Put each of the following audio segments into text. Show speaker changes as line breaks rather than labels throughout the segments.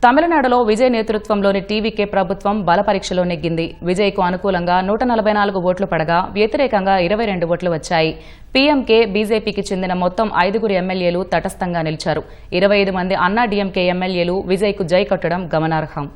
తమిళనాడులో విజయ్ నేతృత్వంలోని టీవీకే ప్రభుత్వం బలపరీక్షలో నెగ్గింది. విజయ్కు అనుకూలంగా 144 ఓట్లు పడగా వ్యతిరేకంగా 22 ఓట్లు వచ్చాయి. పీఎంకే, బీజేపీకి చెందిన మొత్తం 5 ఎమ్మెల్యేలు తటస్థంగా నిలిచారు. 25 మంది అన్నా డీఎంకే ఎమ్మెల్యేలు విజయ్కు జై కొట్టడం గమనార్హం.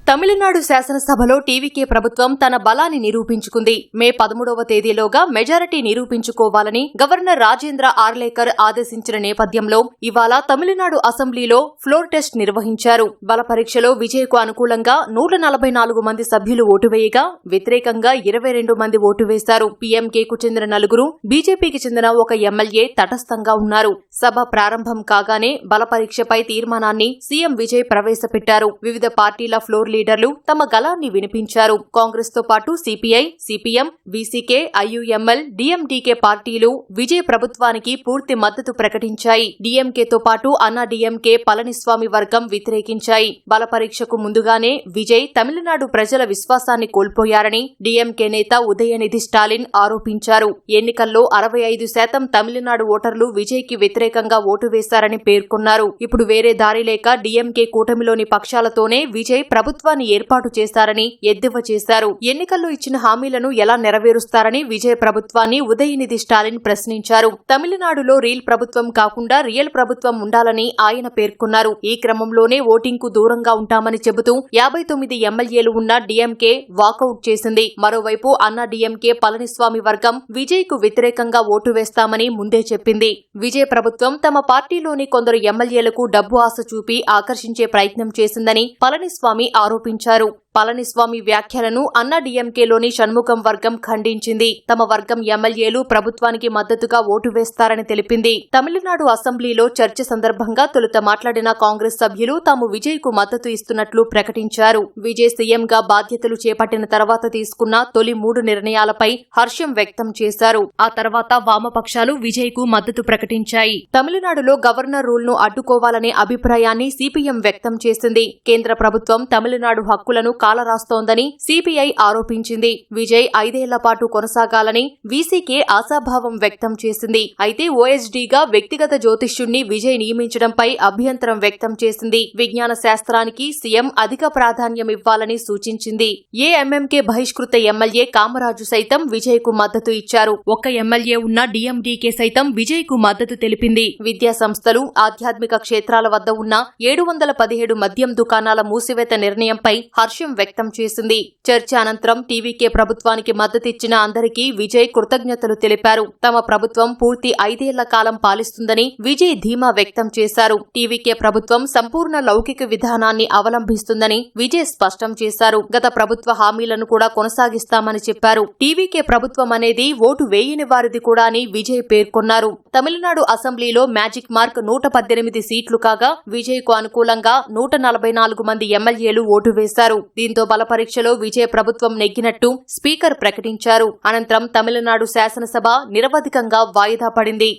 తమిళనాడు శాసనసభలో టీవీకే ప్రభుత్వం తన బలాన్ని నిరూపించుకుంది. మే 13వ తేదీలోగా మెజారిటీ నిరూపించుకోవాలని గవర్నర్ రాజేంద్ర ఆర్లేకర్ ఆదేశించిన నేపథ్యంలో ఇవాళ తమిళనాడు అసెంబ్లీలో ఫ్లోర్ టెస్ట్ నిర్వహించారు. బల పరీక్షలో విజయ్కు అనుకూలంగా 144 మంది సభ్యులు ఓటు వేయగా వ్యతిరేకంగా 22 మంది ఓటు వేశారు. పీఎంకేకు చెందిన 4, బీజేపీకి చెందిన 1 ఎమ్మెల్యే తటస్థంగా ఉన్నారు. సభ ప్రారంభం కాగానే బల పరీక్షపై తీర్మానాన్ని సీఎం విజయ్ ప్రవేశపెట్టారు. వివిధ పార్టీల ఫ్లోర్ లీడర్లు తమ గళాన్ని వినిపించారు. కాంగ్రెస్ తో పాటు CPI, CPM, VCK, IUML, DMDK పార్టీలు విజయ్ ప్రభుత్వానికి పూర్తి మద్దతు ప్రకటించాయి. డీఎంకేతో పాటు అన్నా డీఎంకే పళనిస్వామి వర్గం వ్యతిరేకించాయి. బల పరీక్షకు ముందుగానే విజయ్ తమిళనాడు ప్రజల విశ్వాసాన్ని కోల్పోయారని డీఎంకే నేత ఉదయనిధి స్టాలిన్ ఆరోపించారు. ఎన్నికల్లో 65% తమిళనాడు ఓటర్లు విజయ్కి వ్యతిరేకంగా ఓటు వేశారని పేర్కొన్నారు. ఇప్పుడు వేరే దారి లేక డీఎంకే కూటమిలోని పక్షాలతోనే విజయ్ ప్రభుత్వాన్ని ఏర్పాటు చేశారని ఎద్దేవా చేశారు. ఎన్నికల్లో ఇచ్చిన హామీలను ఎలా నెరవేరుస్తారని విజయ్ ప్రభుత్వాన్ని ఉదయనిధి స్టాలిన్ ప్రశ్నించారు. తమిళనాడులో రీల్ ప్రభుత్వం కాకుండా రియల్ ప్రభుత్వం ఉండాలని ఆయన పేర్కొన్నారు. ఈ క్రమంలోనే ఓటింగ్ కు దూరంగా ఉంటామని చెబుతూ 59 ఎమ్మెల్యేలు ఉన్న డీఎంకే వాకౌట్ చేసింది. మరోవైపు అన్నా డీఎంకే పళనిస్వామి వర్గం విజయ్ కు వ్యతిరేకంగా ఓటు వేస్తామని ముందే చెప్పింది. విజయ్ ప్రభుత్వం తమ పార్టీలోని కొందరు ఎమ్మెల్యేలకు డబ్బు ఆశ చూపి ఆకర్షించే ప్రయత్నం చేసిందని పళనిస్వామి ఆరోపించారు. పళనిస్వామి వ్యాఖ్యలను అన్నా డీఎంకేలోని షణ్ముఖం వర్గం ఖండించింది. తమ వర్గం ఎమ్మెల్యేలు ప్రభుత్వానికి మద్దతుగా ఓటు వేస్తారని తెలిపింది. తమిళనాడు అసెంబ్లీలో చర్చ సందర్భంగా తొలుత మాట్లాడిన కాంగ్రెస్ సభ్యులు తాము విజయ్ కు మద్దతు ఇస్తున్నట్లు ప్రకటించారు. విజయ్ సీఎంగా బాధ్యతలు చేపట్టిన తర్వాత తీసుకున్న తొలి 3 నిర్ణయాలపై హర్షం వ్యక్తం చేశారు. ఆ తర్వాత వామపక్షాలు విజయ్ కు మద్దతు ప్రకటించాయి. తమిళనాడులో గవర్నర్ రూల్ ను అడ్డుకోవాలనే అభిప్రాయాన్ని సిపిఎం వ్యక్తం చేసింది. కేంద్ర ప్రభుత్వం తమిళనాడు హక్కులను కాలరాస్తోందని సిపిఐ ఆరోపించింది. విజయ్ 5 ఏళ్ల పాటు కొనసాగాలని వీసీకే ఆశాభావం వ్యక్తం చేసింది. అయితే ఓఎస్డీగా వ్యక్తిగత జ్యోతిష్యుణ్ణి విజయ్ నియమించడంపై అభ్యంతరం వ్యక్తం చేసింది. విజ్ఞాన శాస్త్రానికి సీఎం అధిక ప్రాధాన్యం ఇవ్వాలని సూచించింది. ఏఎంఎంకే బహిష్కృత ఎమ్మెల్యే కామరాజు సైతం విజయ్ కు మద్దతు ఇచ్చారు. 1 ఎమ్మెల్యే ఉన్న డీఎండీకే సైతం విజయ్ కు మద్దతు తెలిపింది. విద్యా సంస్థలు, ఆధ్యాత్మిక క్షేత్రాల వద్ద ఉన్న 717 మద్యం దుకాణాల మూసివేత నిర్ణయంపై హర్షం వ్యక్తం చేసింది. చర్చ అనంతరం టీవీకే ప్రభుత్వానికి మద్దతిచ్చిన అందరికీ విజయ్ కృతజ్ఞతలు తెలిపారు. తమ ప్రభుత్వం పూర్తి 5 ఏళ్ల కాలం పాలిస్తుందని విజయ్ ధీమా వ్యక్తం చేశారు. టీవీకే ప్రభుత్వం సంపూర్ణ లౌకిక విధానాన్ని అవలంబిస్తుందని విజయ్ స్పష్టం చేశారు. గత ప్రభుత్వ హామీలను కూడా కొనసాగిస్తామని చెప్పారు. టీవీకే ప్రభుత్వం అనేది ఓటు వేయని వారిది కూడా అని విజయ్ పేర్కొన్నారు. తమిళనాడు అసెంబ్లీలో మ్యాజిక్ మార్క్ 118 సీట్లు కాగా విజయ్ కు అనుకూలంగా 144 మంది ఎమ్మెల్యేలు ఓటు వేశారు. దీంతో బల పరీక్షలో విజయ్ ప్రభుత్వం నెగ్గినట్టు స్పీకర్ ప్రకటించారు. అనంతరం తమిళనాడు శాసనసభ నిరవధికంగా వాయిదా పడింది.